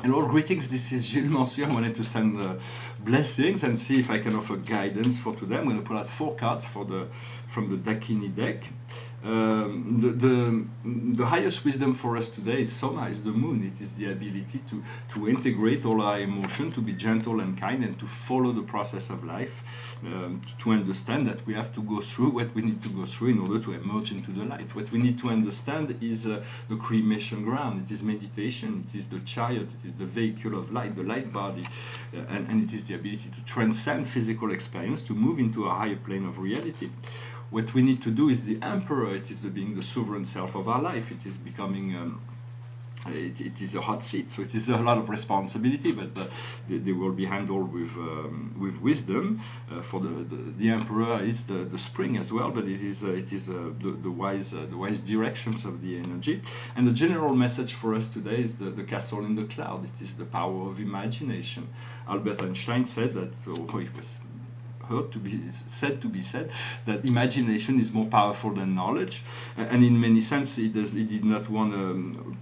Hello, greetings. This is Gilles Monsieur. I wanted to send blessings and see if I can offer guidance for today. I'm going to pull out 4 cards from the Dakini deck. The highest wisdom for us today is Soma, is the moon. It is the ability to integrate all our emotion, to be gentle and kind, and to follow the process of life, to understand that we have to go through what we need to go through in order to emerge into the light. What we need to understand is the cremation ground. It is meditation, it is the chariot, it is the vehicle of light, the light body, and it is the ability to transcend physical experience, to move into a higher plane of reality. What we need to do is the emperor. It is being the sovereign self of our life. It is becoming, it is a hot seat, so it is a lot of responsibility, but they will be handled with wisdom. For the emperor is the spring as well, but it is the wise directions of the energy. And the general message for us today is the castle in the cloud. It is the power of imagination. Albert Einstein said that, it was to be said that imagination is more powerful than knowledge, and in many sense he did not want to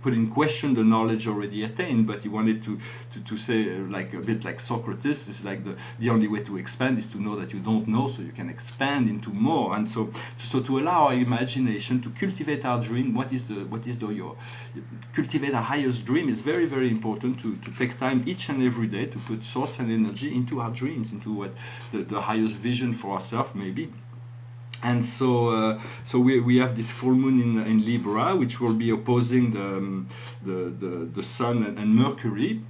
put in question the knowledge already attained, but he wanted to say, like a bit like Socrates, it's like the only way to expand is to know that you don't know, so you can expand into more. And so to allow our imagination to cultivate our dream, cultivate our highest dream is very, very important, to take time each and every day to put thoughts and energy into our dreams, into what the highest vision for ourselves maybe. And so we have this full moon in Libra, which will be opposing the Sun and Mercury,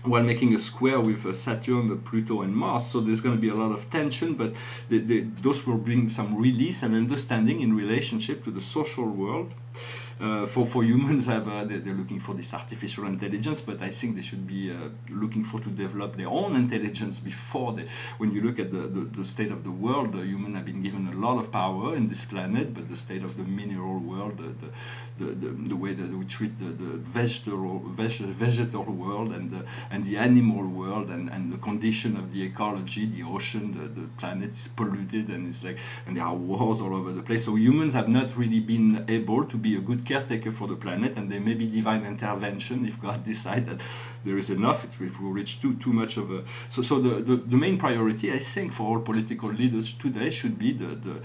while making a square with Saturn, Pluto, and Mars. So there's going to be a lot of tension, but those will bring some release and understanding in relationship to the social world. For humans, they're looking for this artificial intelligence, but I think they should be looking to develop their own intelligence before when you look at the state of the world, the humans have been given a lot of power in this planet, but the state of the mineral world, the way that we treat the vegetal world and the animal world, and the condition of the ecology, the ocean, the planet is polluted, and there are wars all over the place. So humans have not really been able to be a good caretaker for the planet, and there may be divine intervention if God decides that there is enough. If we reach too much of a so the main priority, I think, for all political leaders today should be the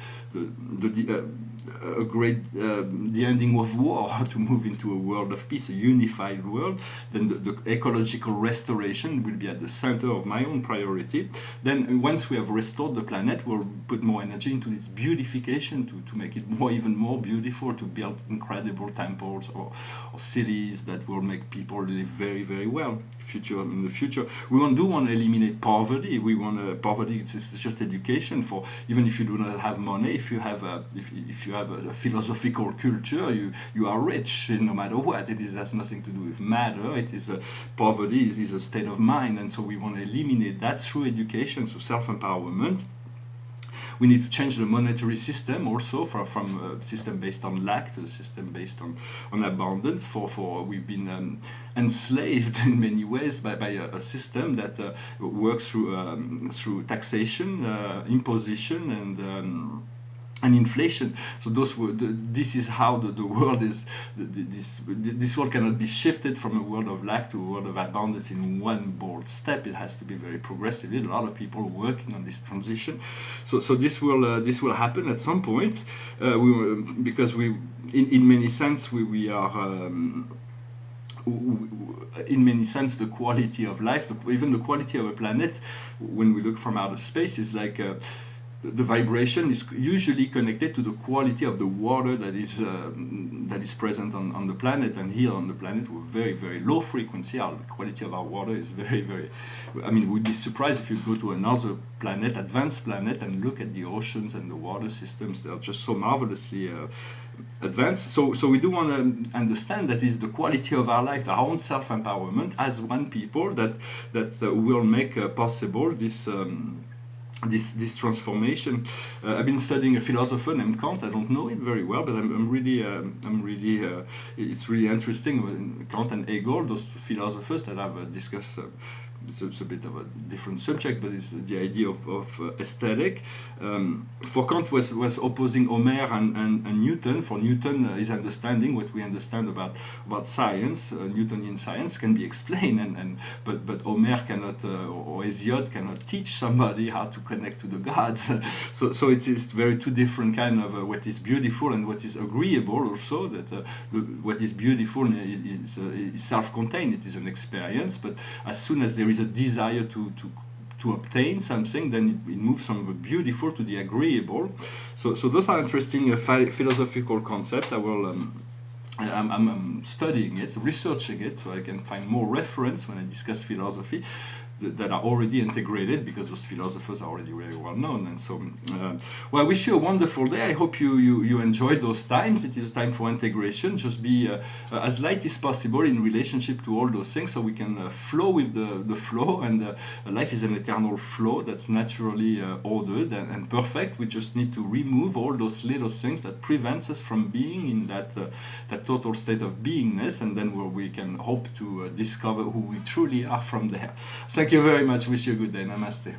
ending of war, to move into a world of peace, a unified world. Then the ecological restoration will be at the center of my own priority. Then once we have restored the planet, we'll put more energy into its beautification, to make it even more beautiful, to build incredible temples or cities that will make people live very, very well in the future. We do want to eliminate poverty. Poverty, it's just education. For even if you do not have money, if you have a philosophical culture, you are rich no matter what. It has nothing to do with matter. It is poverty is a state of mind, and so we want to eliminate that through education, so self-empowerment. We need to change the monetary system also from a system based on lack to a system based on abundance. For we've been enslaved in many ways by a system that works through taxation, imposition, and inflation. So this is how the world is. This world cannot be shifted from a world of lack to a world of abundance in one bold step. It has to be very progressive. A lot of people working on this transition. So this will happen at some point. Because in many sense we are. In many sense, the quality of life, even the quality of a planet, when we look from outer space, is like. The vibration is usually connected to the quality of the water that is present on the planet, and here on the planet we're very, very low frequency. The quality of our water is very, very. I mean, we'd be surprised if you go to another planet, advanced planet, and look at the oceans and the water systems. They are just so marvelously advanced. So we do want to understand that is the quality of our life, our own self-empowerment as one people that will make possible this. This transformation. I've been studying a philosopher named Kant. I don't know him very well, but I'm really it's really interesting. Kant and Hegel, those two philosophers that I've discussed it's a bit of a different subject, but it's the idea of aesthetic. For Kant was opposing Homer and Newton. For Newton, his understanding, what we understand about science, Newtonian science, can be explained, but Homer cannot, or Hesiod cannot teach somebody how to connect to the gods. So it is very two different kind of what is beautiful and what is agreeable. Also, that what is beautiful is self-contained. It is an experience, but as soon as there is a desire to obtain something, then it moves from the beautiful to the agreeable. So those are interesting philosophical concepts. I'm studying it, researching it, so I can find more reference when I discuss philosophy that are already integrated, because those philosophers are already very well known. And so, well, I wish you a wonderful day. I hope you enjoyed those times. It is time for integration. Just be as light as possible in relationship to all those things, so we can flow with the flow. And life is an eternal flow that's naturally ordered and perfect. We just need to remove all those little things that prevents us from being in that total state of beingness, and then we can hope to discover who we truly are from there. Thank you very much. Wish you a good day. Namaste.